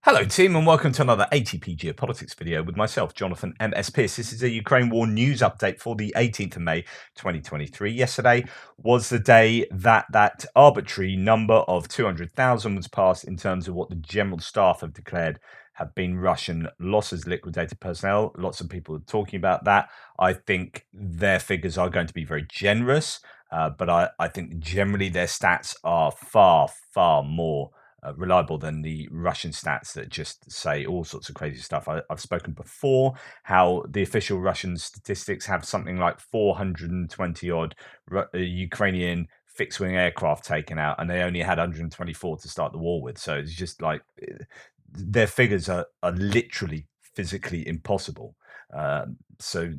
Hello, team, and welcome to another ATP Geopolitics video with myself, Jonathan M.S. Pearce. This is a Ukraine war news update for the 18th of May, 2023. Yesterday was the day that arbitrary number of 200,000 was passed in terms of what the General Staff have declared have been Russian losses, liquidated personnel. Lots of people are talking about that. I think their figures are going to be very generous, but I think generally their stats are far, far more reliable than the Russian stats that just say all sorts of crazy stuff. I've spoken before how the official Russian statistics have something like 420 odd Ukrainian fixed wing aircraft taken out, and they only had 124 to start the war with. So it's just like their figures are literally physically impossible. So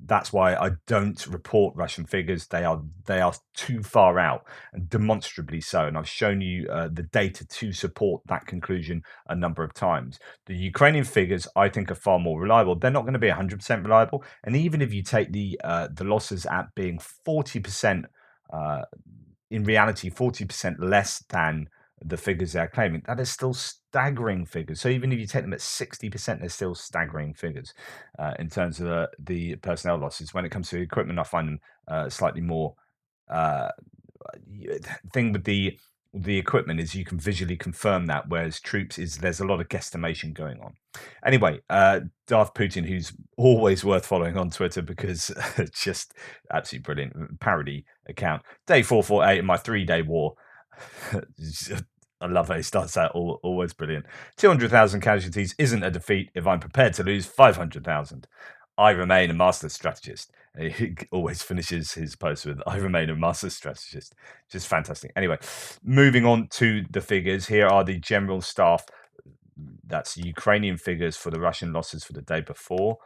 that's why I don't report Russian figures. They are too far out, and demonstrably so. And I've shown you the data to support that conclusion a number of times. The Ukrainian figures, I think, are far more reliable. They're not going to be 100% reliable, and even if you take the losses at being 40%, in reality, 40% less than the figures they're claiming, that is still staggering figures. So even if you take them at 60%, they're still staggering figures in terms of the personnel losses. When it comes to equipment, I find them slightly more. Uh, thing with the equipment is you can visually confirm that, whereas troops is there's a lot of guesstimation going on. Anyway, Darth Putin, who's always worth following on Twitter because it's just absolutely brilliant parody account. Day 448 in my 3-day war. I love how he starts that. Always brilliant. 200,000 casualties isn't a defeat if I'm prepared to lose 500,000. I remain a master strategist. He always finishes his post with "I remain a master strategist." Just fantastic. Anyway, moving on to the figures. Here are the general staff. That's Ukrainian figures for the Russian losses for the day before.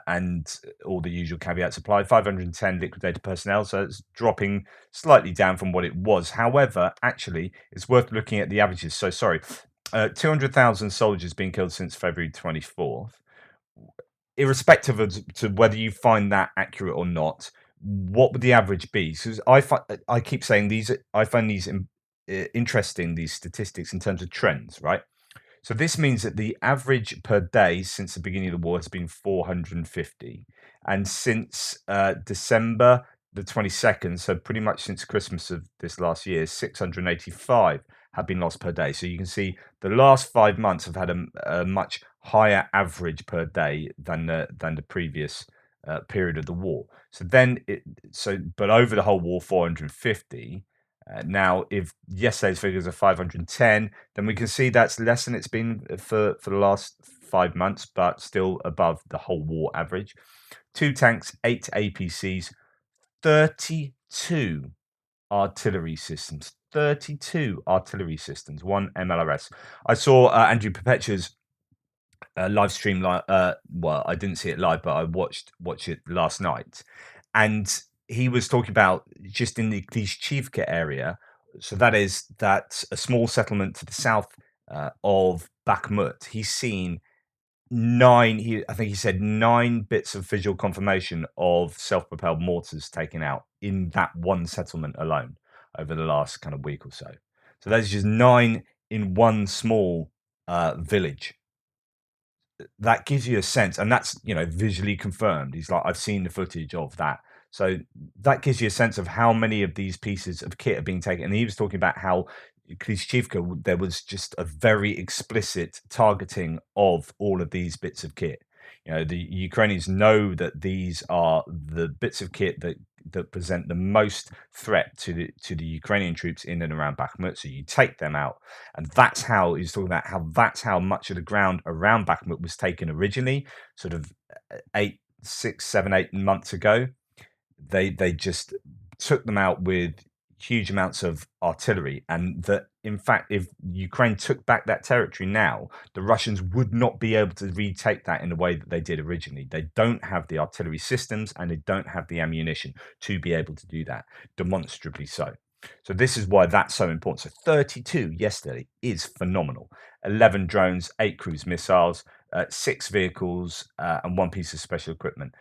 And all the usual caveats apply. 510 liquidated personnel, so it's dropping slightly down from what it was. However, actually, it's worth looking at the averages. So, sorry, 200,000 soldiers being killed since February 24th. Irrespective of to whether you find that accurate or not, what would the average be? Because I keep saying these. I find these interesting. These statistics in terms of trends, right? So this means that the average per day since the beginning of the war has been 450, and since December the 22nd, so pretty much since Christmas of this last year, 685 have been lost per day. So you can see the last 5 months have had a much higher average per day than the previous period of the war. So but over the whole war, 450. Now, if yesterday's figures are 510, then we can see that's less than it's been for the last 5 months, but still above the whole war average. 2 tanks, 8 APCs, 32 artillery systems. 32 artillery systems, 1 MLRS. I saw Andrew Perpetua's live stream. Well, I didn't see it live, but I watched it last night, and he was talking about just in the Klishchivka area. So that's a small settlement to the south of Bakhmut. He's seen I think he said 9 bits of visual confirmation of self-propelled mortars taken out in that one settlement alone over the last kind of week or so. So that's just 9 in one small village. That gives you a sense, and that's visually confirmed. He's like, I've seen the footage of that. So that gives you a sense of how many of these pieces of kit are being taken. And he was talking about how Klishchivka, there was just a very explicit targeting of all of these bits of kit. The Ukrainians know that these are the bits of kit that present the most threat to the Ukrainian troops in and around Bakhmut. So you take them out, and that's how he's talking about that's how much of the ground around Bakhmut was taken originally, sort of 6, 7, 8 months ago. They just took them out with huge amounts of artillery, and that in fact, if Ukraine took back that territory now, the Russians would not be able to retake that in the way that they did originally. They don't have the artillery systems, and they don't have the ammunition to be able to do that, demonstrably so. So this is why that's so important. So 32 yesterday is phenomenal. 11 drones, 8 cruise missiles, 6 vehicles, and 1 piece of special equipment.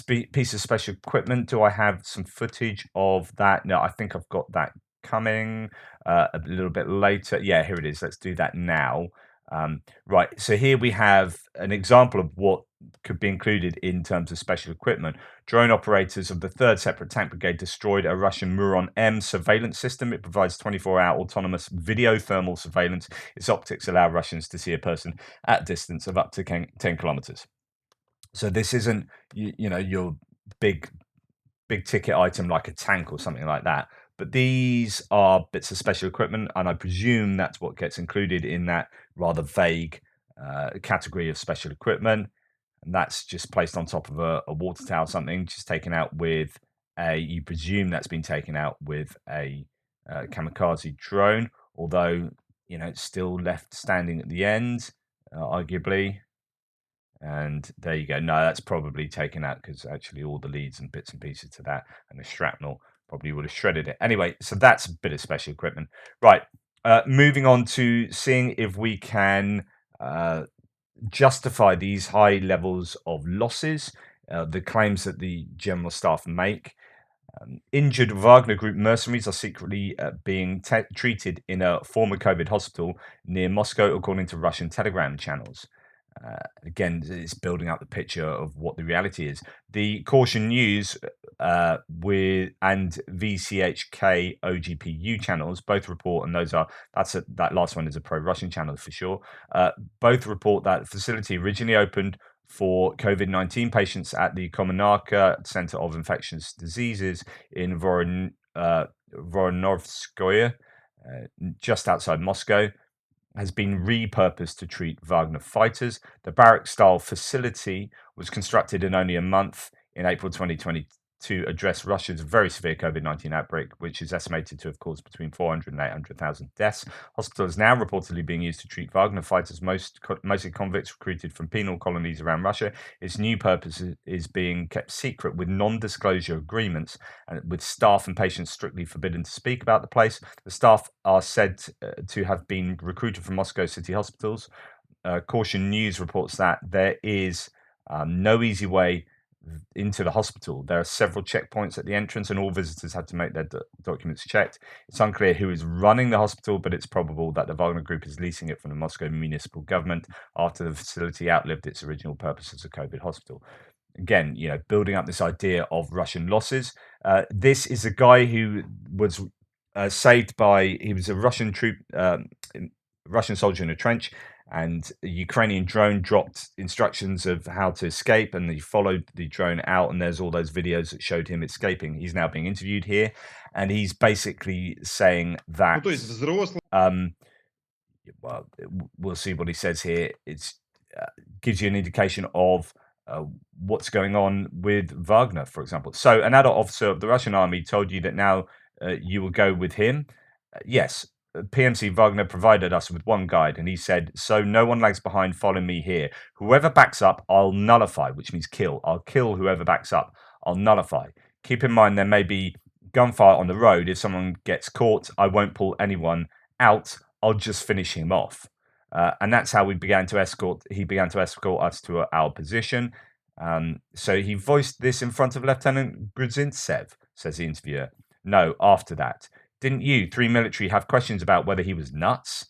Piece of special equipment. Do I have some footage of that? No, I think I've got that coming a little bit later. Yeah, here it is. Let's do that now. Right, so here we have an example of what could be included in terms of special equipment. Drone operators of the 3rd Separate Tank Brigade destroyed a Russian Muron M surveillance system. It provides 24-hour autonomous video thermal surveillance. Its optics allow Russians to see a person at a distance of up to 10 kilometers. So this isn't, your big ticket item like a tank or something like that. But these are bits of special equipment, and I presume that's what gets included in that rather vague category of special equipment. And that's just placed on top of a water tower, something just taken out with you presume that's been taken out with a kamikaze drone, although, it's still left standing at the end, arguably. And there you go. No, that's probably taken out because actually all the leads and bits and pieces to that and the shrapnel probably would have shredded it. Anyway, so that's a bit of special equipment. Right. Moving on to seeing if we can justify these high levels of losses, the claims that the general staff make. Injured Wagner Group mercenaries are secretly being treated in a former COVID hospital near Moscow, according to Russian Telegram channels. Again, it's building up the picture of what the reality is. The Caution News with and VCHK OGPU channels both report, and that last one is a pro-Russian channel for sure. Both report that the facility originally opened for COVID-19 patients at the Komunarka Center of Infectious Diseases in Voronovskoye, just outside Moscow, has been repurposed to treat Wagner fighters. The barrack-style facility was constructed in only a month in April 2020 to address Russia's very severe COVID-19 outbreak, which is estimated to have caused between 400 and 800,000 deaths. Hospital is now reportedly being used to treat Wagner fighters, mostly convicts recruited from penal colonies around Russia. Its new purpose is being kept secret with non-disclosure agreements, and with staff and patients strictly forbidden to speak about the place. The staff are said to have been recruited from Moscow city hospitals. Caution News reports that there is no easy way into the hospital. There are several checkpoints at the entrance, and all visitors had to make their documents checked. It's unclear who is running the hospital, but it's probable that the Wagner Group is leasing it from the Moscow municipal government after the facility outlived its original purpose as a COVID hospital. Again, building up this idea of Russian losses. This is a guy who was saved by, he was a Russian troop, Russian soldier in a trench, and a Ukrainian drone dropped instructions of how to escape, and he followed the drone out, and there's all those videos that showed him escaping. He's now being interviewed here, and he's basically saying that well, we'll see what he says here. It's gives you an indication of what's going on with Wagner, for example. So an adult officer of the Russian army told you that now you will go with him. Yes, PMC Wagner provided us with one guide, and he said, so no one lags behind, follow me here. Whoever backs up, I'll nullify, which means kill. I'll kill whoever backs up. I'll nullify. Keep in mind there may be gunfire on the road. If someone gets caught, I won't pull anyone out. I'll just finish him off. And that's how he began to escort us to our position. So he voiced this in front of Lieutenant Gruzintsev, says the interviewer. No, after that. Didn't you, 3 military, have questions about whether he was nuts?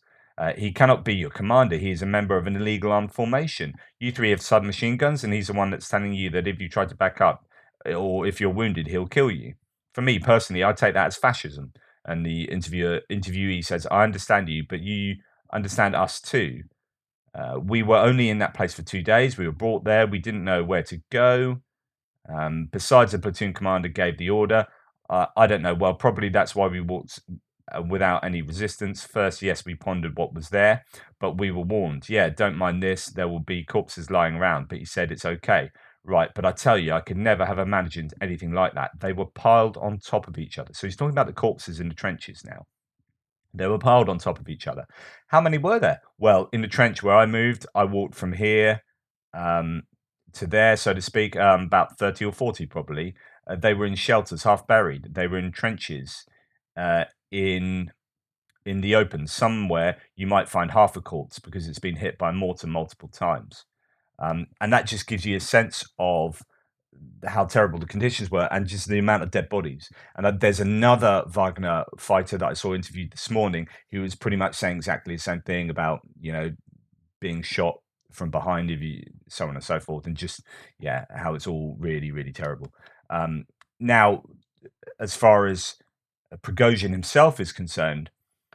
He cannot be your commander. He is a member of an illegal armed formation. You 3 have submachine guns, and he's the one that's telling you that if you try to back up or if you're wounded, he'll kill you. For me, personally, I take that as fascism. And the interviewee says, I understand you, but you understand us too. We were only in that place for 2 days. We were brought there. We didn't know where to go. Besides, the platoon commander gave the order. I don't know. Well, probably that's why we walked without any resistance. First, yes, we pondered what was there, but we were warned. Yeah, don't mind this. There will be corpses lying around. But he said it's okay. Right, but I tell you, I could never have imagined anything like that. They were piled on top of each other. So he's talking about the corpses in the trenches now. They were piled on top of each other. How many were there? Well, in the trench where I moved, I walked from here to there, so to speak, about 30 or 40 probably. They were in shelters, half buried. They were in trenches in the open. Somewhere you might find half a corpse because it's been hit by mortar multiple times. And that just gives you a sense of how terrible the conditions were and just the amount of dead bodies. And there's another Wagner fighter that I saw interviewed this morning who was pretty much saying exactly the same thing about, being shot from behind, if you so on and so forth, and just how it's all really, really terrible. Now, as far as Prigozhin himself is concerned,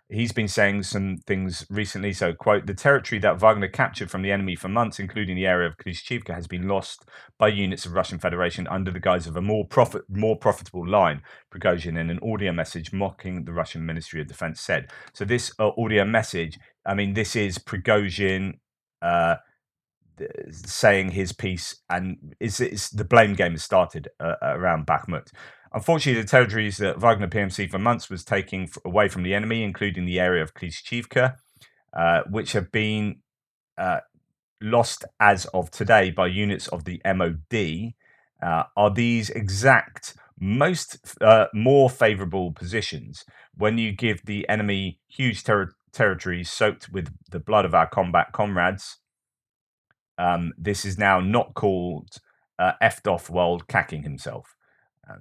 he's been saying some things recently. So, quote, the territory that Wagner captured from the enemy for months, including the area of Klishchivka, has been lost by units of Russian Federation under the guise of a more profitable line, Prigozhin, in an audio message mocking the Russian Ministry of Defense said. So this audio message, I mean, this is Prigozhin saying his piece, and it's the blame game has started around Bakhmut. Unfortunately, the territories that Wagner PMC for months was taking away from the enemy, including the area of Klishchivka, which have been lost as of today by units of the MOD, are these exact more favourable positions when you give the enemy huge territories soaked with the blood of our combat comrades. This is now not called effed off while cacking himself.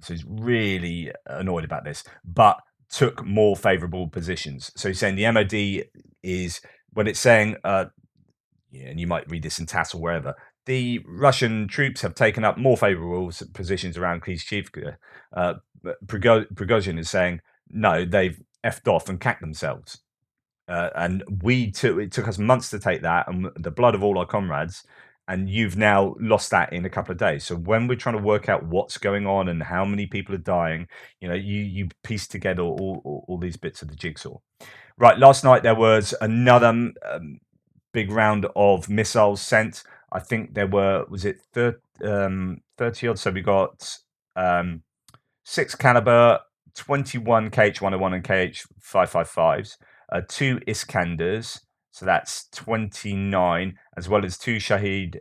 So he's really annoyed about this, but took more favourable positions. So he's saying the MOD is, when it's saying, and you might read this in Tass or wherever, the Russian troops have taken up more favourable positions around Klishchivka. Prigozhin is saying, no, they've effed off and cacked themselves. And it took us months to take that, and the blood of all our comrades, and you've now lost that in a couple of days. So when we're trying to work out what's going on and how many people are dying, you piece together all these bits of the jigsaw. Right, last night there was another big round of missiles sent. I think there was it 30 odd? So we got 6 caliber, 21 KH-101 and KH-555s, 2 Iskanders, so that's 29, as well as 2 Shahed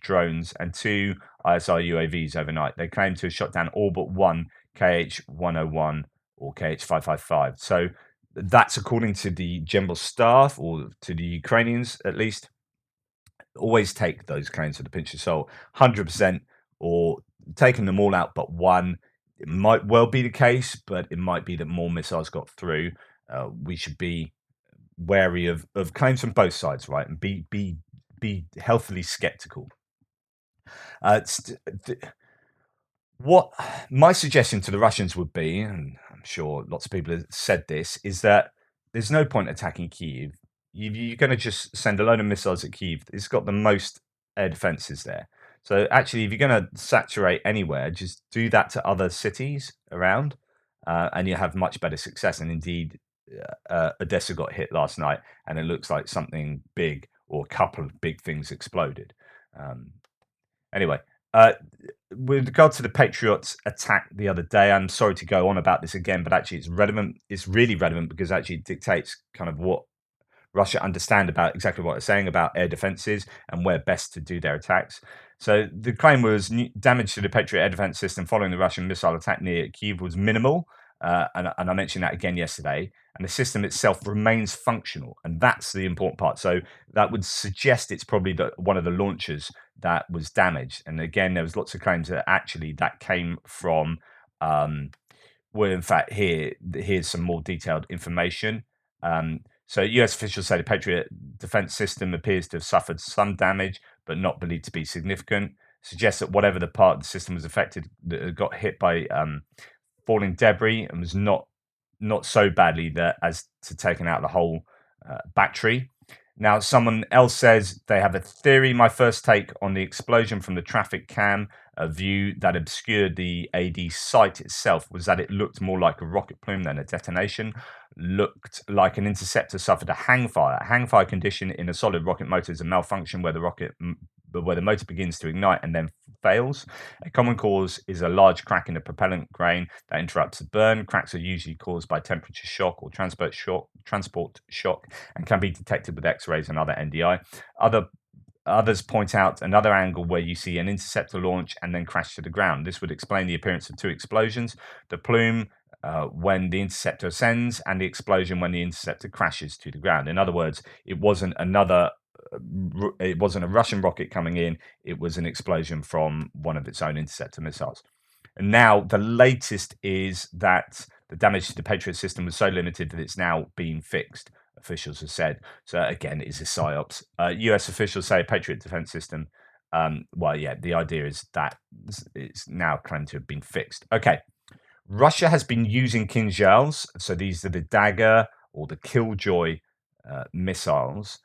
drones and 2 ISR UAVs overnight. They claim to have shot down all but 1 KH-101 or KH-555. So that's according to the General Staff, or to the Ukrainians at least. Always take those claims with a pinch of salt. 100% or taking them all out but one. It might well be the case, but it might be that more missiles got through. We should be wary of claims from both sides, right? And be healthily skeptical. What my suggestion to the Russians would be, and I'm sure lots of people have said this, is that there's no point attacking Kyiv. You're going to just send a load of missiles at Kyiv. It's got the most air defenses there. So actually, if you're going to saturate anywhere, just do that to other cities around, and you have much better success. And indeed, Odessa got hit last night, and it looks like something big or a couple of big things exploded. Anyway, with regard to the Patriots attack the other day, I'm sorry to go on about this again, but actually it's relevant. It's really relevant because actually it dictates kind of what Russia understand about exactly what they're saying about air defenses and where best to do their attacks. So the claim was damage to the Patriot air defense system following the Russian missile attack near Kyiv was minimal. And I mentioned that again yesterday. And the system itself remains functional. And that's the important part. So that would suggest it's probably one of the launchers that was damaged. And again, there was lots of claims that actually that came from, well, in fact, here's some more detailed information. So US officials say the Patriot defense system appears to have suffered some damage, but not believed to be significant. Suggests that whatever the part of the system was affected, got hit by falling debris and was not so badly that as to taking out the whole battery. Now, someone else says they have a theory. My first take on the explosion from the traffic cam, a view that obscured the AD site itself, was that it looked more like a rocket plume than a detonation. Looked like an interceptor suffered a hang fire. A hang fire condition in a solid rocket motor is a malfunction where the motor begins to ignite and then fails. A common cause is a large crack in the propellant grain that interrupts the burn. Cracks are usually caused by temperature shock or transport shock and can be detected with X-rays and other NDI. Others point out another angle where you see an interceptor launch and then crash to the ground. This would explain the appearance of 2 explosions: the plume when the interceptor ascends and the explosion when the interceptor crashes to the ground. In other words, it wasn't a Russian rocket coming in, it was an explosion from one of its own interceptor missiles. And now the latest is that the damage to the Patriot system was so limited that it's now being fixed. officials have said. So again, it's a psyops. US officials say Patriot defense system. Well, yeah, the idea is that it's now claimed to have been fixed. Okay. Russia has been using Kinzhals, so these are the Dagger or the Killjoy missiles,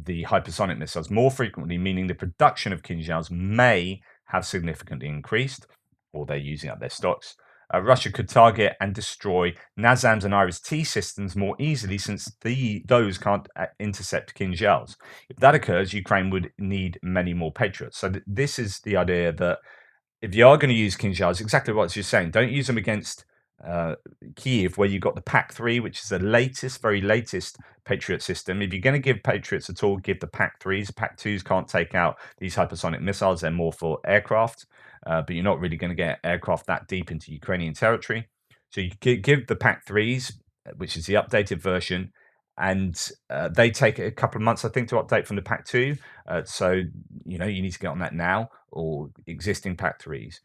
the hypersonic missiles, more frequently, meaning the production of Kinzhals may have significantly increased, or they're using up their stocks. Russia could target and destroy NASAMS and Iris-T systems more easily since those can't intercept Kinzhals. If that occurs, Ukraine would need many more Patriots. So this is the idea that if you are going to use Kinzhals, exactly what you're saying, don't use them against Kiev, where you've got the PAC-3, which is the latest, very latest Patriot system. If you're going to give Patriots at all, give the PAC-3s. PAC-2s can't take out these hypersonic missiles. They're more for aircraft, but you're not really going to get aircraft that deep into Ukrainian territory. So you give the PAC-3s, which is the updated version, and they take a couple of months, I think, to update from the PAC-2. So, you need to get on that now, or existing PAC-3s.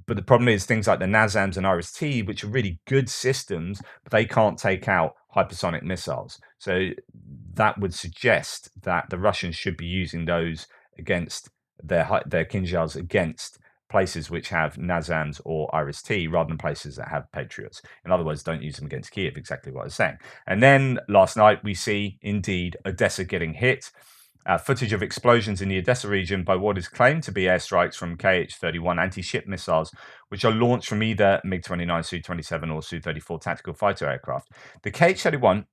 But the problem is things like the NASAMS and Iris-T, which are really good systems, but they can't take out hypersonic missiles. So that would suggest that the Russians should be using those against their Kinzhals against places which have NASAMS or Iris-T rather than places that have Patriots. In other words, don't use them against Kiev, exactly what I was saying. And then last night, we see, indeed, Odessa getting hit. Footage of explosions in the Odessa region by what is claimed to be airstrikes from Kh-31 anti-ship missiles, which are launched from either MiG-29, Su-27 or Su-34 tactical fighter aircraft. The Kh-31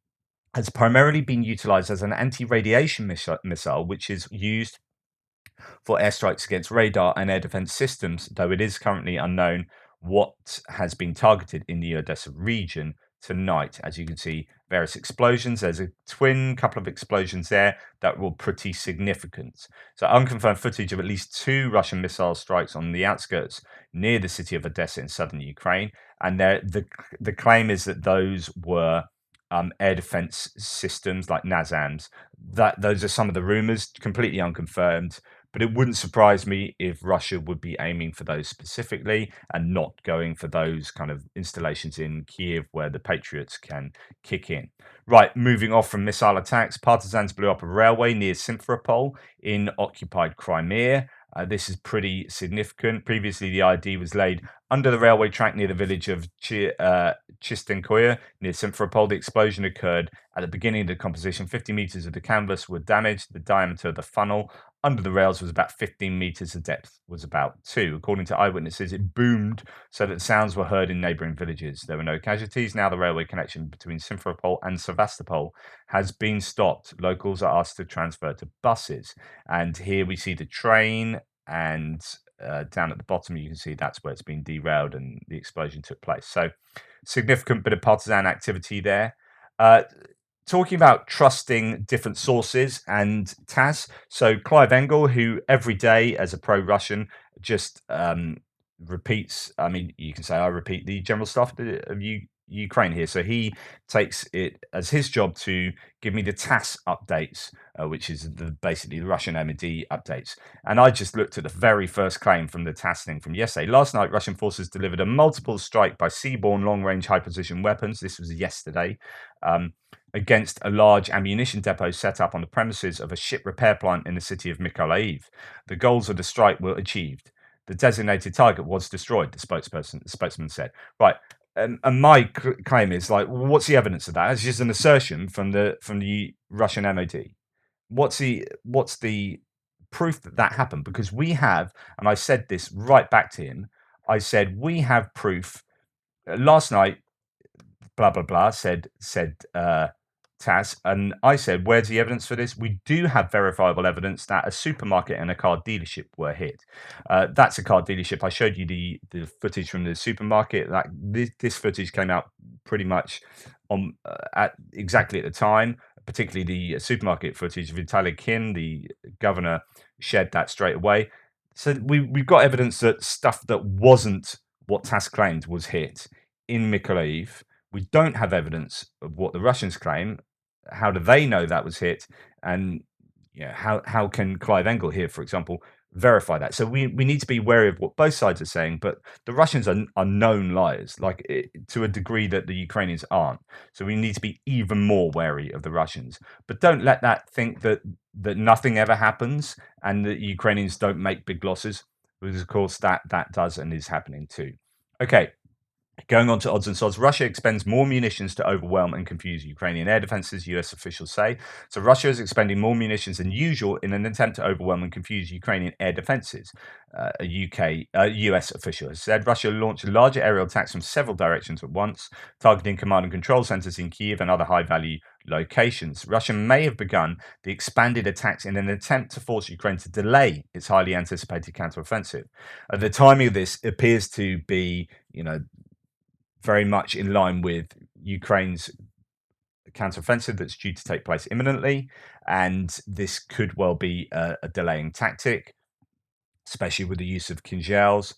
has primarily been utilized as an anti-radiation missile, which is used for airstrikes against radar and air defense systems, though it is currently unknown what has been targeted in the Odessa region tonight. As you can see, various explosions. There's a couple of explosions there that were pretty significant. So unconfirmed footage of at least 2 Russian missile strikes on the outskirts near the city of Odessa in southern Ukraine. And the claim is that those were air defense systems like NASAMS. Those are some of the rumors, completely unconfirmed. But it wouldn't surprise me if Russia would be aiming for those specifically and not going for those kind of installations in Kiev where the Patriots can kick in. Right, moving off from missile attacks, partisans blew up a railway near Simferopol in occupied Crimea. This is pretty significant. Previously, the ID was laid under the railway track near the village of Chistenkoye near Simferopol. The explosion occurred at the beginning of the composition. 50 meters of the canvas were damaged. The diameter of the funnel under the rails was about 15 meters. The depth was about 2. According to eyewitnesses, it boomed so that sounds were heard in neighboring villages. There were no casualties. Now the railway connection between Simferopol and Sevastopol has been stopped. Locals are asked to transfer to buses. And here we see the train, and down at the bottom you can see that's where it's been derailed and the explosion took place. So significant bit of partisan activity there. Talking about trusting different sources and Tass. So Clive Engel, who every day as a pro-Russian just repeats, I mean, you can say I repeat the general staff of Ukraine here. So he takes it as his job to give me the Tass updates, which is basically the Russian MD updates. And I just looked at the very first claim from the Tass thing from yesterday. Last night, Russian forces delivered a multiple strike by seaborne long-range high-precision weapons. This was yesterday. Against a large ammunition depot set up on the premises of a ship repair plant in the city of Mykolaiv. The goals of the strike were achieved. The designated target was destroyed, the spokesman said. Right. And my claim is like, what's the evidence of that? It's just an assertion from the Russian MOD. What's the proof that happened? Because we have, and I said this right back to him, I said, we have proof. Last night, blah, blah, blah, said Tass, and I said, where's the evidence for this? We do have verifiable evidence that a supermarket and a car dealership were hit. That's a car dealership. I showed you the footage from the supermarket. This footage came out pretty much at exactly at the time, particularly the supermarket footage. Vitaly Kin, the governor, shared that straight away. So we've got evidence that stuff that wasn't what Tass claimed was hit in Mykolaiv. We don't have evidence of what the Russians claim. How do they know that was hit? And how can Clive Engel here, for example, verify that. So we need to be wary of what both sides are saying, but the Russians are known liars, like to a degree that the Ukrainians aren't. So we need to be even more wary of the Russians. But don't let that think that nothing ever happens and that Ukrainians don't make big losses, because of course that does and is happening too. Okay. Going on to odds and sods, Russia expends more munitions to overwhelm and confuse Ukrainian air defenses, US officials say. So Russia is expending more munitions than usual in an attempt to overwhelm and confuse Ukrainian air defenses. US official has said Russia launched larger aerial attacks from several directions at once, targeting command and control centers in Kyiv and other high-value locations. Russia may have begun the expanded attacks in an attempt to force Ukraine to delay its highly anticipated counteroffensive. The timing of this appears to be, very much in line with Ukraine's counteroffensive that's due to take place imminently, and this could well be a delaying tactic, especially with the use of Kinzhals.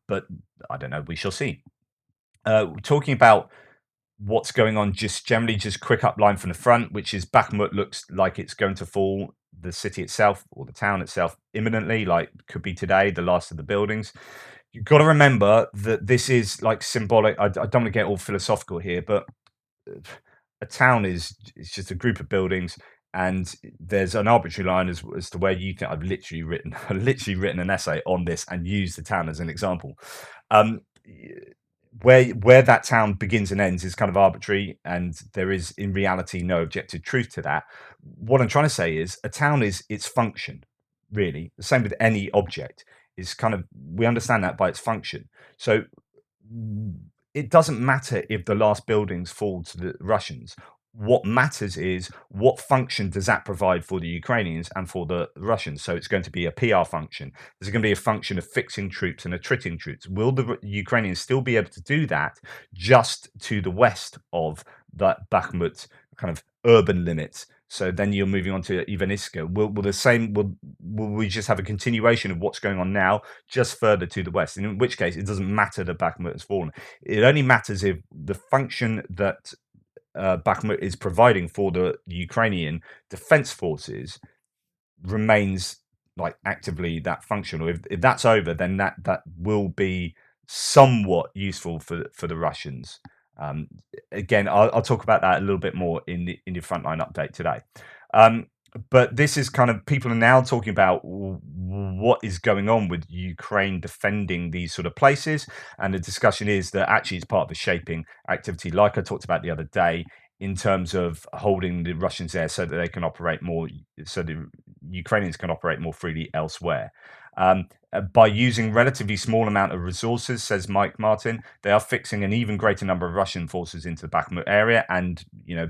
But I don't know. We shall see. Talking about what's going on, just generally, just quick upline from the front, which is Bakhmut looks like it's going to fall. The city itself or the town itself imminently, like could be today, the last of the buildings. You've got to remember that this is like symbolic. I don't want to get all philosophical here, but a town is just a group of buildings, and there's an arbitrary line as to where you think. I've literally written an essay on this and used the town as an example. Where that town begins and ends is kind of arbitrary, and there is in reality no objective truth to that. What I'm trying to say is a town is its function, really. The same with any object is kind of, we understand that by its function. So it doesn't matter if the last buildings fall to the Russians. What matters is what function does that provide for the Ukrainians and for the Russians. So it's going to be a PR function. There's going to be a function of fixing troops and attriting troops. Will the Ukrainians still be able to do that just to the west of that Bakhmut kind of urban limits? So then you're moving on to Ivaniska. Will we just have a continuation of what's going on now, just further to the west? In which case, it doesn't matter that Bakhmut has fallen. It only matters if the function that Bakhmut is providing for the Ukrainian defense forces remains like actively that function. Or if that's over, then that will be somewhat useful for the Russians. Again, I'll talk about that a little bit more in the frontline update today. But this is kind of, people are now talking about what is going on with Ukraine defending these sort of places, and the discussion is that actually it's part of the shaping activity, like I talked about the other day, in terms of holding the Russians there so that they can operate more, so the Ukrainians can operate more freely elsewhere. By using relatively small amount of resources, says Mike Martin, they are fixing an even greater number of Russian forces into the Bakhmut area, and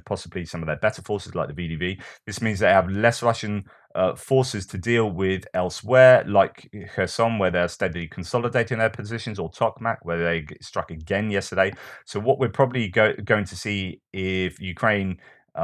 possibly some of their better forces like the VDV. This means they have less Russian forces to deal with elsewhere, like Kherson, where they're steadily consolidating their positions, or Tokmak, where they struck again yesterday. So what we're probably going to see, if Ukraine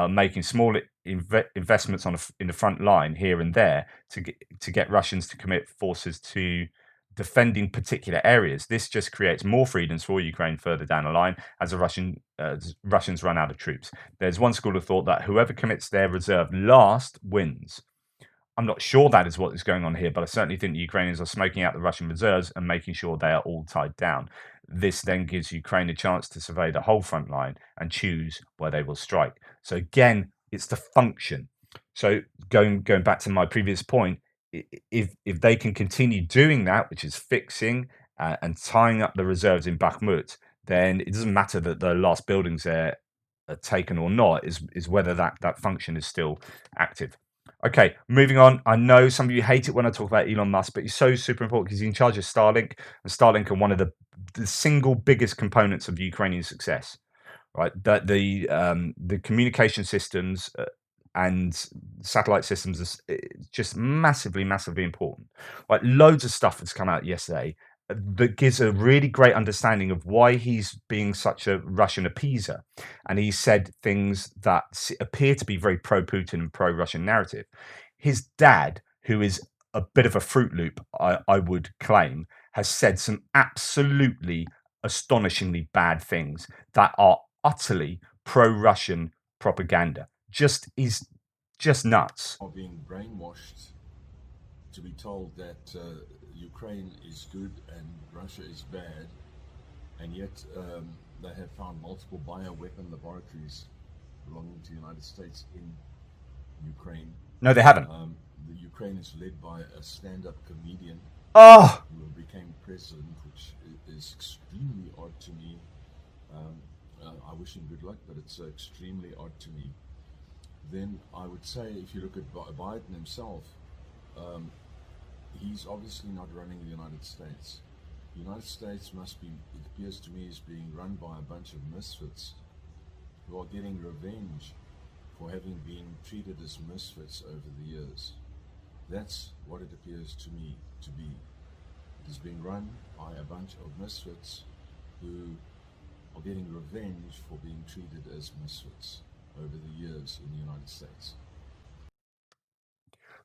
making small investments in the front line here and there to get Russians to commit forces to defending particular areas. This just creates more freedoms for Ukraine further down the line as the Russians run out of troops. There's one school of thought that whoever commits their reserve last wins. I'm not sure that is what is going on here, but I certainly think the Ukrainians are smoking out the Russian reserves and making sure they are all tied down. This then gives Ukraine a chance to survey the whole front line and choose where they will strike. So again, it's the function. So going back to my previous point, if they can continue doing that, which is fixing and tying up the reserves in Bakhmut, then it doesn't matter that the last buildings there are taken or not, is whether that function is still active. Okay, moving on. I know some of you hate it when I talk about Elon Musk, but he's so super important because he's in charge of Starlink, and Starlink are one of the single biggest components of Ukrainian success. Right, that the communication systems and satellite systems is just massively important. Like, loads of stuff has come out yesterday that gives a really great understanding of why he's being such a Russian appeaser. And he said things that appear to be very pro-Putin and pro-Russian narrative. His dad, who is a bit of a Fruit Loop, I would claim, has said some absolutely astonishingly bad things that are utterly pro-Russian propaganda. Is just nuts. Are being brainwashed to be told that Ukraine is good and Russia is bad, and yet they have found multiple bioweapon laboratories belonging to the United States in Ukraine. No, they haven't. The Ukraine is led by a stand-up comedian Oh, who became president, which is extremely odd to me. Um, I wish him good luck, but it's extremely odd to me. Then I would say, if you look at Biden himself, um, he's obviously not running the United States. The United States must be, it appears to me, is being run by a bunch of misfits who are getting revenge for having been treated as misfits over the years. That's what it appears to me to be. It is being run by a bunch of misfits who are getting revenge for being treated as misfits over the years in the United States.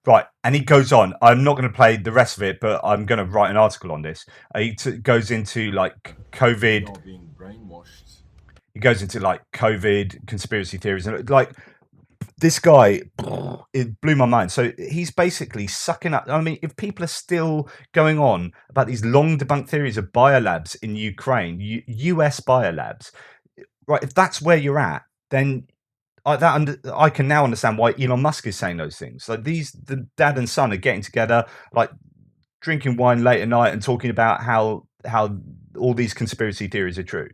right. And he goes on. I'm not going to play the rest of it, but I'm going to write an article on this. He goes into like COVID. We are being brainwashed. He goes into like COVID conspiracy theories and like this guy, it blew my mind. So he's basically sucking up. I mean, if people are still going on about these long debunked theories of biolabs in Ukraine, US biolabs, right? If that's where you're at, then I can now understand why Elon Musk is saying those things. Like the dad and son are getting together, like drinking wine late at night and talking about how all these conspiracy theories are true.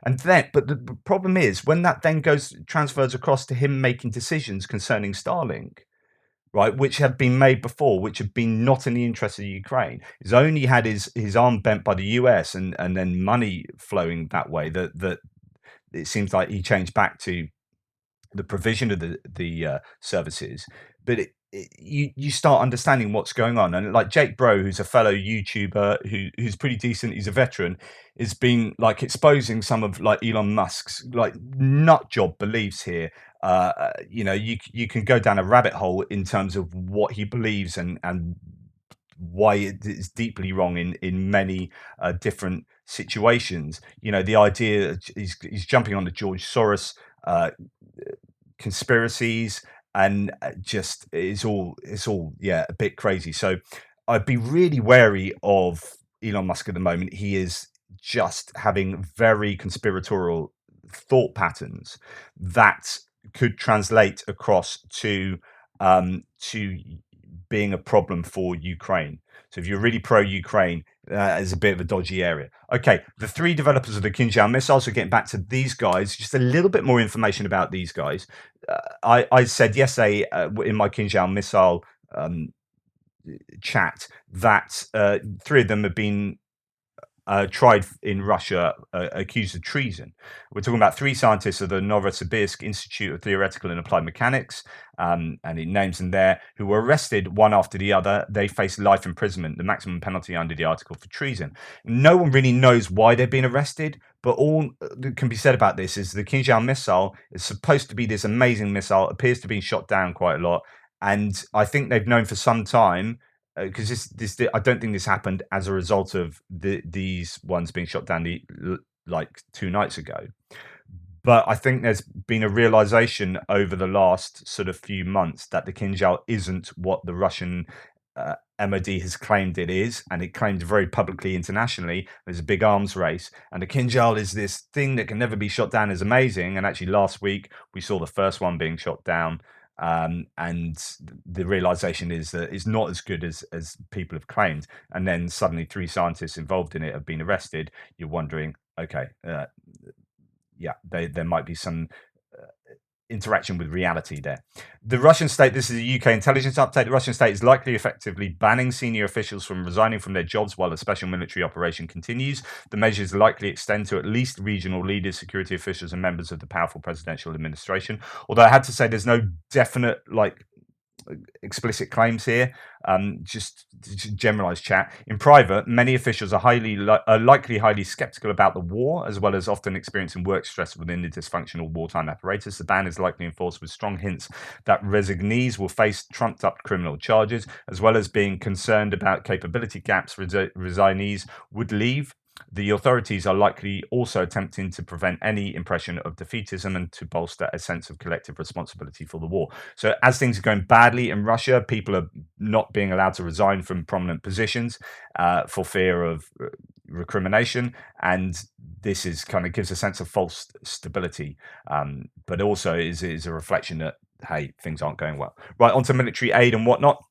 And then, but the problem is when that then transfers across to him making decisions concerning Starlink, right, which have been made before, which have been not in the interest of Ukraine. He's only had his arm bent by the US and then money flowing that way. That it seems like he changed back to the provision of the services, but you start understanding what's going on. And like Jake Bro, who's a fellow YouTuber who's pretty decent, he's a veteran, is being like exposing some of like Elon Musk's like nut job beliefs here. You know, you can go down a rabbit hole in terms of what he believes and why it is deeply wrong in many different situations. You know, the idea he's jumping on the George Soros conspiracies and just it's all yeah, a bit crazy. So I'd be really wary of Elon Musk at the moment. He is just having very conspiratorial thought patterns that could translate across to being a problem for Ukraine. So if you're really pro-Ukraine, is a bit of a dodgy area. Okay, the three developers of the Kinjal missiles. So getting back to these guys, just a little bit more information about these guys. I said yesterday in my Kinjal missile chat that three of them have been tried in Russia, accused of treason. We're talking about three scientists of the Novosibirsk Institute of Theoretical and Applied Mechanics, and it names them there, who were arrested one after the other. They face life imprisonment, the maximum penalty under the article for treason. No one really knows why they've been arrested, but all that can be said about this is the Kinjal missile is supposed to be this amazing missile, appears to be shot down quite a lot, and I think they've known for some time because I don't think this happened as a result of these ones being shot down like 2 nights ago. But I think there's been a realization over the last sort of few months that the Kinjal isn't what the Russian MOD has claimed it is, and it claimed very publicly internationally. There's a big arms race, and the Kinjal is this thing that can never be shot down. Is amazing, and actually last week we saw the first one being shot down. And the realization is that it's not as good as people have claimed. And then suddenly 3 scientists involved in it have been arrested. You're wondering, okay, yeah, there might be some interaction with reality there. The Russian state, this is a UK intelligence update. The Russian state is likely effectively banning senior officials from resigning from their jobs while the special military operation continues. The measures likely extend to at least regional leaders, security officials, and members of the powerful presidential administration. Although I had to say there's no definite explicit claims here, just generalized chat. In private, many officials are likely highly skeptical about the war, as well as often experiencing work stress within the dysfunctional wartime apparatus. The ban is likely enforced with strong hints that resignees will face trumped up criminal charges, as well as being concerned about capability gaps resignees would leave. The authorities are likely also attempting to prevent any impression of defeatism and to bolster a sense of collective responsibility for the war. So, as things are going badly in Russia, people are not being allowed to resign from prominent positions for fear of recrimination, and this is kind of gives a sense of false stability, but also is a reflection that hey, things aren't going well. Right, onto military aid and whatnot.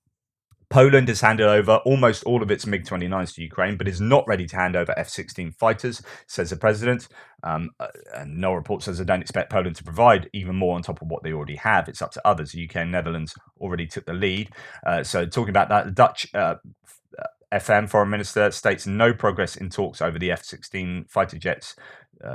Poland has handed over almost all of its MiG-29s to Ukraine, but is not ready to hand over F-16 fighters, says the president. And no report says they don't expect Poland to provide even more on top of what they already have. It's up to others. The UK and Netherlands already took the lead. So talking about that, the Dutch FM foreign minister states no progress in talks over the F-16 fighter jets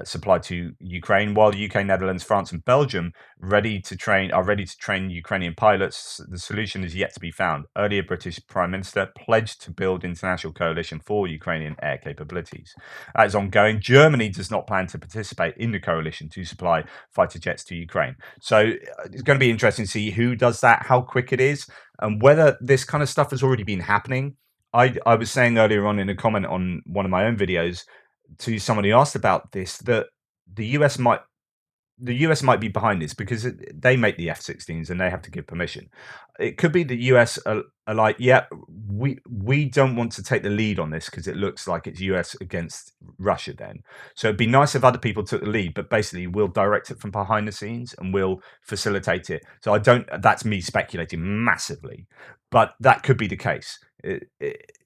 supplied to Ukraine, while the UK, Netherlands, France, and Belgium are ready to train Ukrainian pilots. The solution is yet to be found. Earlier, British Prime Minister pledged to build international coalition for Ukrainian air capabilities. That is ongoing. Germany does not plan to participate in the coalition to supply fighter jets to Ukraine. So it's going to be interesting to see who does that, how quick it is, and whether this kind of stuff has already been happening. I was saying earlier on in a comment on one of my own videos to someone who asked about this that the US might be behind this because they make the F-16s and they have to give permission. It could be the US are like, yeah, we don't want to take the lead on this because it looks like it's US against Russia then. So it'd be nice if other people took the lead, but basically we'll direct it from behind the scenes and we'll facilitate it. So that's me speculating massively, but that could be the case.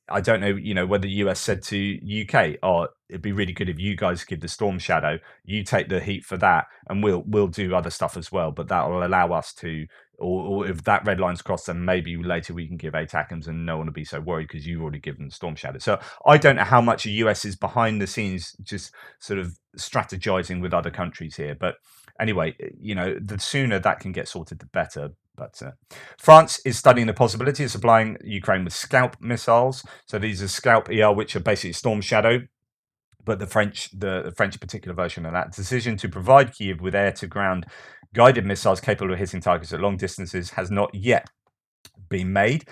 I don't know, whether the US said to UK, "Oh, it'd be really good if you guys give the Storm Shadow, you take the heat for that, and we'll do other stuff as well." But that will allow us to, or if that red line's crossed, then maybe later we can give ATACMs, and no one will be so worried because you've already given the Storm Shadow. So I don't know how much the US is behind the scenes, just sort of strategizing with other countries here. But anyway, the sooner that can get sorted, the better. But France is studying the possibility of supplying Ukraine with Scalp missiles. So these are Scalp ER, which are basically Storm Shadow, but the French particular version of that. Decision to provide Kyiv with air-to-ground guided missiles capable of hitting targets at long distances has not yet been made.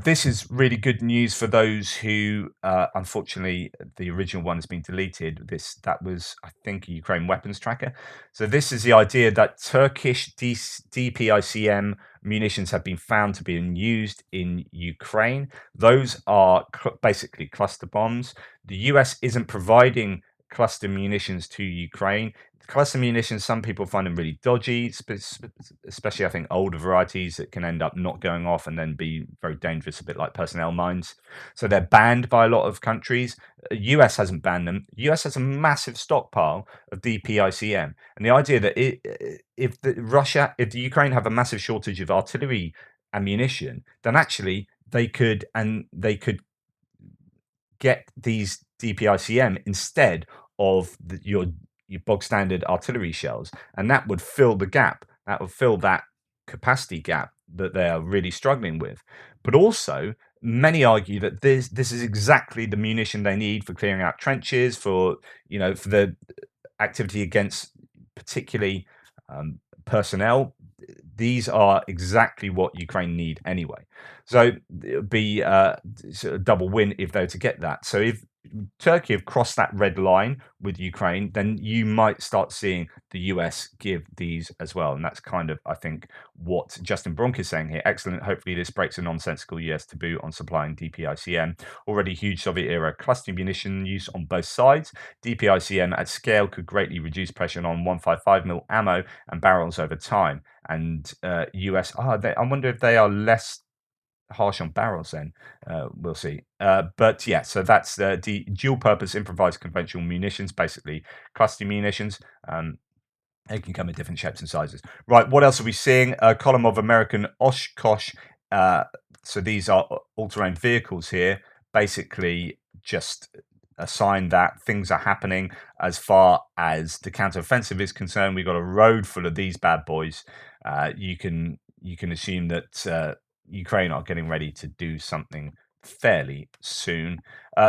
This is really good news for those who, unfortunately, the original one has been deleted. That was, I think, a Ukraine weapons tracker. So this is the idea that Turkish DPICM munitions have been found to be used in Ukraine. Those are basically cluster bombs. The US isn't providing cluster munitions to Ukraine. Cluster munitions, some people find them really dodgy, especially I think older varieties that can end up not going off and then be very dangerous, a bit like personnel mines. So they're banned by a lot of countries. US hasn't banned them. US has a massive stockpile of DPICM, and the idea that if the Ukraine have a massive shortage of artillery ammunition, then actually they could get these DPICM instead of your bog standard artillery shells, and that would fill the gap. That would fill that capacity gap that they are really struggling with. But also, many argue that this is exactly the munition they need for clearing out trenches, for the activity against particularly personnel. These are exactly what Ukraine need anyway. So it would be a double win if they were to get that. So if Turkey have crossed that red line with Ukraine, then you might start seeing the US give these as well. And that's kind of, I think, what Justin Bronk is saying here. Excellent. Hopefully this breaks a nonsensical US taboo on supplying DPICM. Already huge Soviet-era cluster munition use on both sides. DPICM at scale could greatly reduce pressure on 155mm ammo and barrels over time. And US, I wonder if they are less harsh on barrels then. We'll see. But yeah, so that's the dual purpose improvised conventional munitions, basically cluster munitions. They can come in different shapes and sizes. Right, what else are we seeing? A column of American Oshkosh. So these are all-terrain vehicles here, basically just a sign that things are happening as far as the counteroffensive is concerned. We've got a road full of these bad boys. You can assume that Ukraine are getting ready to do something fairly soon.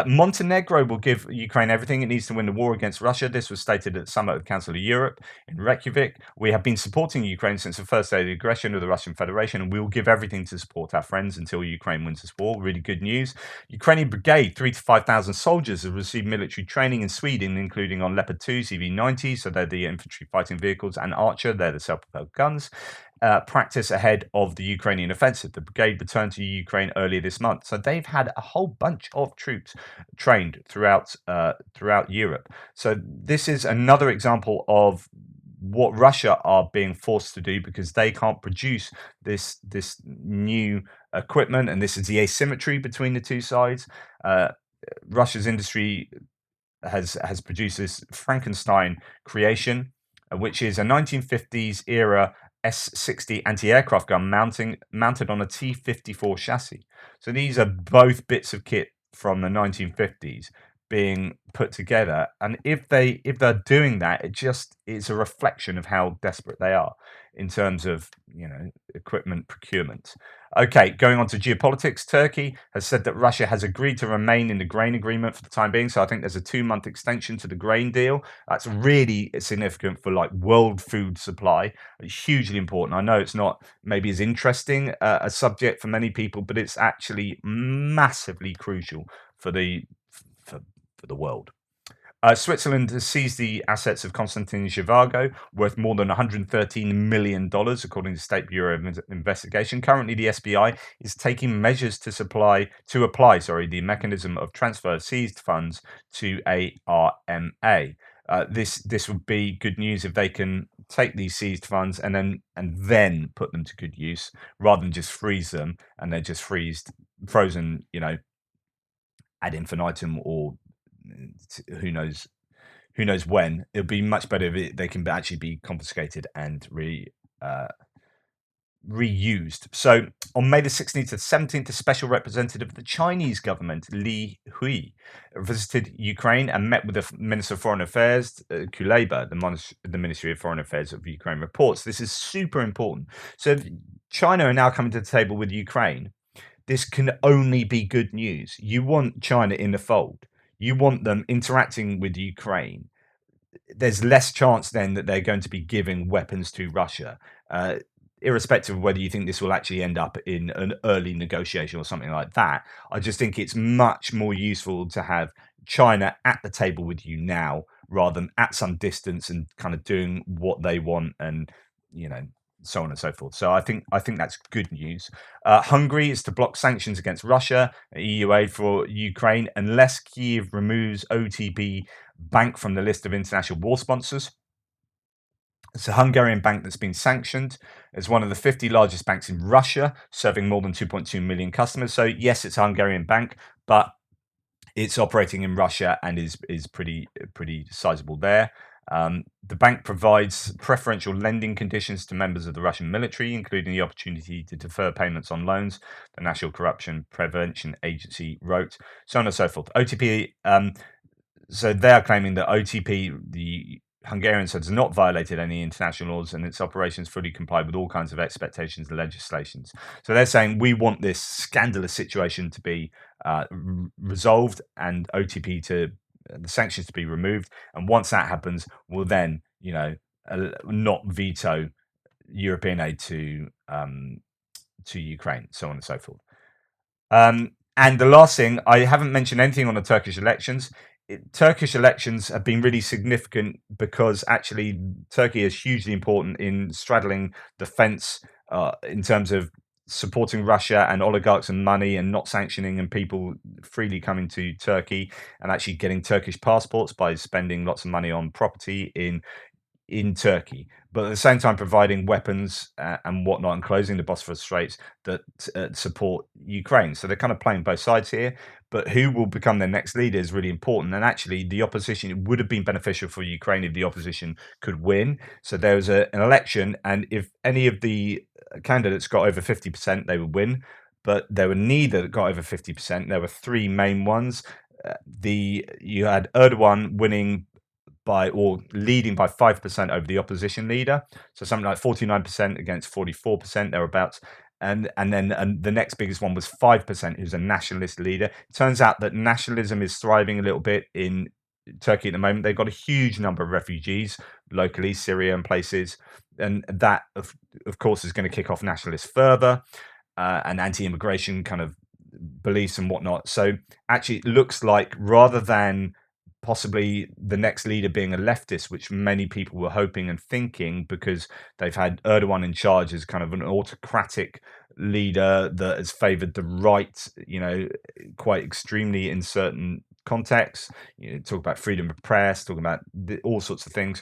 Montenegro will give Ukraine everything it needs to win the war against Russia. This was stated at the summit of the Council of Europe in Reykjavik. We have been supporting Ukraine since the first day of the aggression of the Russian Federation, and we will give everything to support our friends until Ukraine wins this war. Really good news. Ukrainian Brigade, 3,000 to 5,000 soldiers have received military training in Sweden, including on Leopard 2 CV-90, so they're the infantry fighting vehicles, and Archer, they're the self-propelled guns. Practice ahead of the Ukrainian offensive. The brigade returned to Ukraine earlier this month, so they've had a whole bunch of troops trained throughout Europe. So this is another example of what Russia are being forced to do because they can't produce this new equipment, and this is the asymmetry between the two sides. Russia's industry has produced this Frankenstein creation, which is a 1950s era S-60 anti-aircraft gun mounted on a T-54 chassis. So these are both bits of kit from the 1950s being put together, and if they're doing that, it's a reflection of how desperate they are in terms of equipment procurement. Okay, going on to geopolitics. Turkey has said that Russia has agreed to remain in the grain agreement for the time being. So I think there's a 2-month extension to the grain deal. That's really significant for world food supply. It's hugely important. I know it's not maybe as interesting a subject for many people, but it's actually massively crucial for the world. Switzerland has seized the assets of Konstantin Zhivago, worth more than $113 million, according to State Bureau of Investigation. Currently, the SBI is taking measures to apply the mechanism of transfer of seized funds to ARMA. This would be good news if they can take these seized funds and then put them to good use, rather than just freeze them and they're just frozen, ad infinitum, or who knows when. It'll be much better if they can actually be confiscated and reused. So on May the 16th to 17th, the special representative of the Chinese government, Li Hui, visited Ukraine and met with the Minister of Foreign Affairs, Kuleba. The Ministry of Foreign Affairs of Ukraine reports. This is super important. So if China are now coming to the table with Ukraine, this can only be good news. You want China in the fold. You want them interacting with Ukraine. There's less chance then that they're going to be giving weapons to Russia, irrespective of whether you think this will actually end up in an early negotiation or something like that. I just think it's much more useful to have China at the table with you now, rather than at some distance and kind of doing what they want, and so on and so forth. So I think that's good news. Hungary is to block sanctions against Russia, EU aid for Ukraine, unless Kyiv removes OTP Bank from the list of international war sponsors. It's a Hungarian bank that's been sanctioned. It's one of the 50 largest banks in Russia, serving more than 2.2 million customers. So yes, it's a Hungarian bank, but it's operating in Russia and is pretty sizable there. The bank provides preferential lending conditions to members of the Russian military, including the opportunity to defer payments on loans, the National Corruption Prevention Agency wrote, so on and so forth. OTP, so they are claiming that OTP, the Hungarians, has not violated any international laws, and its operations fully comply with all kinds of expectations and legislations. So they're saying we want this scandalous situation to be resolved, and the sanctions to be removed. And once that happens, we'll then, not veto European aid to Ukraine, so on and so forth. And the last thing, I haven't mentioned anything on the Turkish elections. Turkish elections have been really significant because actually Turkey is hugely important in straddling the fence in terms of supporting Russia and oligarchs and money, and not sanctioning and people freely coming to Turkey, and actually getting Turkish passports by spending lots of money on property in Turkey, but at the same time providing weapons and whatnot, and closing the Bosphorus Straits that support Ukraine. So they're kind of playing both sides here. But who will become their next leader is really important. And actually, the opposition, it would have been beneficial for Ukraine if the opposition could win. So there was an election, and if any of the candidates got over 50%, they would win. But there were neither that got over 50%. There were three main ones. You had Erdogan winning leading by 5% over the opposition leader, so something like 49% against 44% thereabouts, And the next biggest one was 5%, who's a nationalist leader. It turns out that nationalism is thriving a little bit in Turkey at the moment. They've got a huge number of refugees locally, Syria and places, and that of course is going to kick off nationalists further, and anti-immigration kind of beliefs and whatnot. So actually, it looks like rather than possibly the next leader being a leftist, which many people were hoping and thinking, because they've had Erdogan in charge as kind of an autocratic leader that has favored the right, quite extremely in certain contexts. Talk about freedom of press, talking about all sorts of things.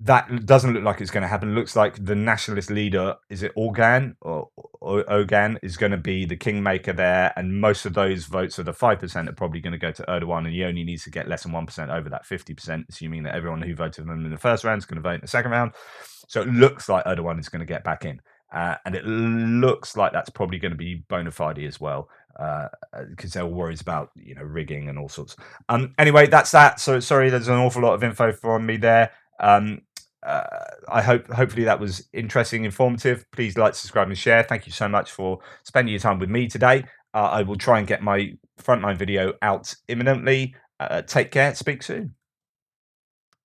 That doesn't look like it's going to happen. It looks like the nationalist leader, is it Organ or Ogan, is going to be the kingmaker there, and most of those votes of the 5% are probably going to go to Erdogan, and he only needs to get less than 1% over that 50%, assuming that everyone who voted for him in the first round is going to vote in the second round. So it looks like Erdogan is going to get back in, and it looks like that's probably going to be bona fide as well, because there were worries about rigging and all sorts. Anyway, that's that. So sorry, there's an awful lot of info from me there. Hopefully that was interesting, informative. Please like, subscribe, and share. Thank you so much for spending your time with me today. I will try and get my frontline video out imminently. Take care. Speak soon.